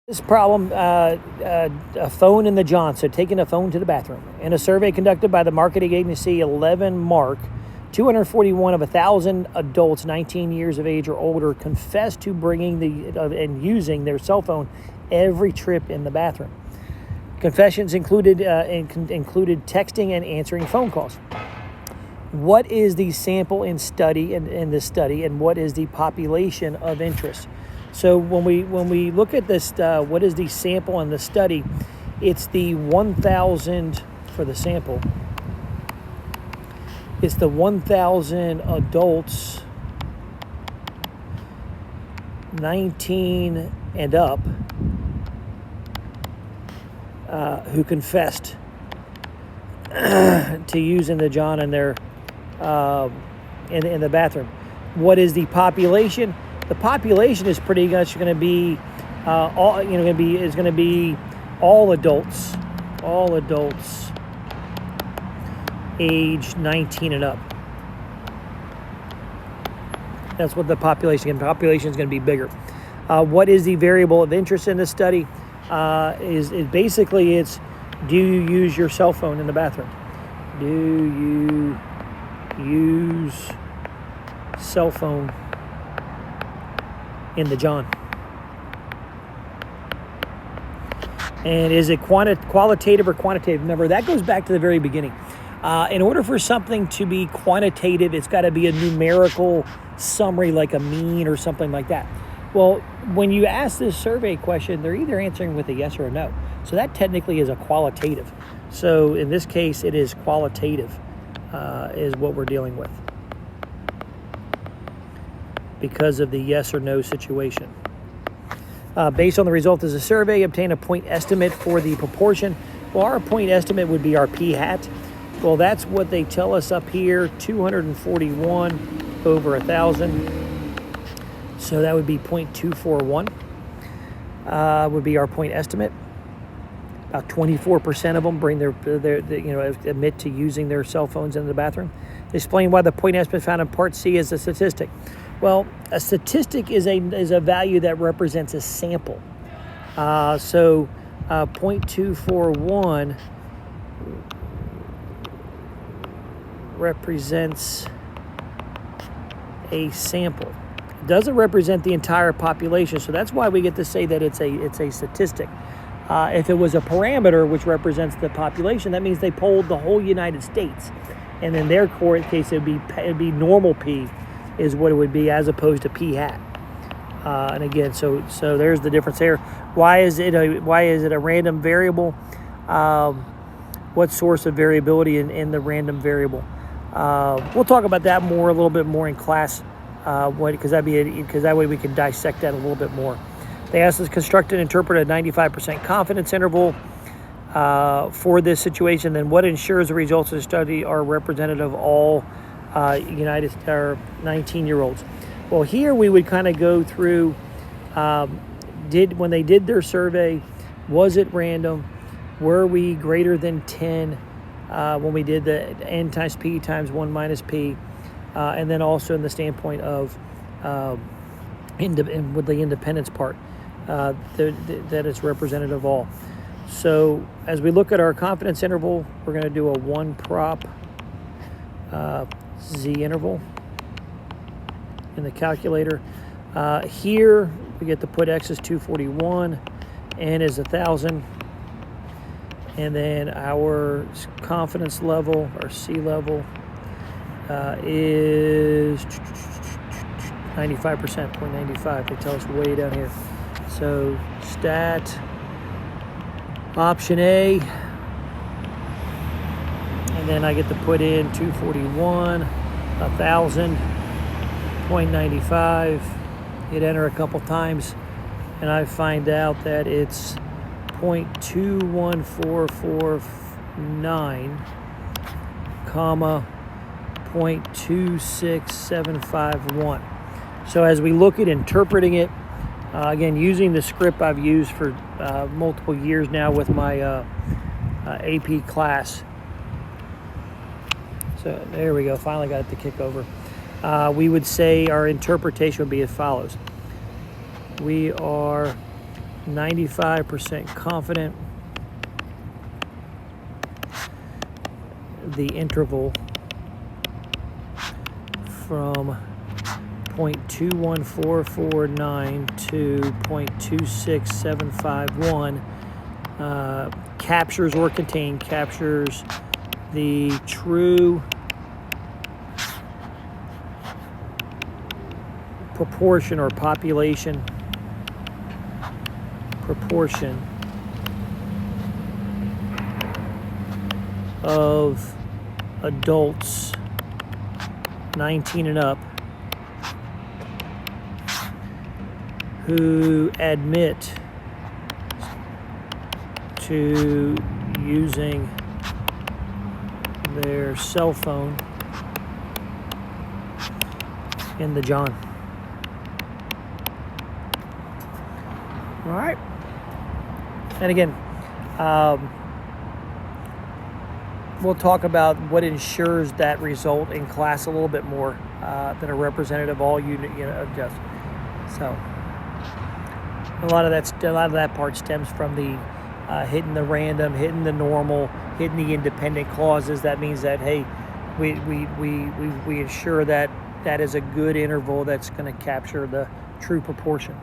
This problem, a phone in the John, so taking a phone to the bathroom. In a survey conducted by the marketing agency 11 Mark, 241 of 1,000 adults 19 years of age or older confessed to bringing and using their cell phone every trip in the bathroom. Confessions included texting and answering phone calls. What is the sample in this study, and what is the population of interest? So when we look at this, what is the sample in the study? It's the 1,000 for the sample. It's the 1,000 adults 19 and up who confessed to using the John in their in the bathroom. What is the population? The population is pretty much going to be all adults age 19 and up. That's what the population is going to be bigger. What is the variable of interest in this study? Is basically it's, do you use your cell phone in the bathroom? Do you use cell phone in the John? And is it qualitative or quantitative? Remember, that goes back to the very beginning. In order for something to be quantitative, it's got to be a numerical summary, like a mean or something like that. Well, when you ask this survey question, they're either answering with a yes or a no. So that technically is a qualitative. So in this case, it is qualitative is what we're dealing with, because of the yes or no situation. Based on the result of the survey, obtain a point estimate for the proportion. Well, our point estimate would be our p-hat. Well, that's what they tell us up here, 241 over 1,000. So that would be 0.241 would be our point estimate. About 24% of them bring their admit to using their cell phones in the bathroom. They explain why the point estimate found in Part C is a statistic. Well, a statistic is a value that represents a sample. So 0.241 represents a sample. It doesn't represent the entire population, so that's why we get to say that it's a statistic. If it was a parameter which represents the population, that means they polled the whole United States, and in their case it'd be normal p is what it would be, as opposed to p-hat. And again, so there's the difference there. Why is it a random variable? What source of variability in the random variable? We'll talk about that a little bit more in class, because that way we can dissect that a little bit more. They asked us to construct and interpret a 95% confidence interval for this situation. Then what ensures the results of the study are representative of all 19-year-olds? Well, here we would kind of go through, when they did their survey, was it random? Were we greater than 10 when we did the n times p times 1 minus p? And then also in the standpoint of with the independence part, that it's representative of all. So as we look at our confidence interval, we're going to do a 1 prop z interval in the calculator. Here we get to put x is 241, n is 1,000, and then our confidence level, our C level, is 95%, 0.95. They tell us way down here. So stat option A, and then I get to put in 241, 1,000, 0.95. Hit enter a couple times, and I find out that it's 0.21449, comma 0.26751. So as we look at interpreting it, again, using the script I've used for multiple years now with my AP class. So there we go, finally got it to kick over. We would say our interpretation would be as follows. We are 95% confident. The interval from 0.21449 to 0.26751 captures the true proportion or population proportion of adults 19 and up who admit to using their cell phone in the John. All right. And again, we'll talk about what ensures that result in class a little bit more than a representative all unit, just. So a lot of that part stems from the hitting the random, hitting the normal, hitting the independent clauses. That means that, hey, we ensure that that is a good interval that's going to capture the true proportion.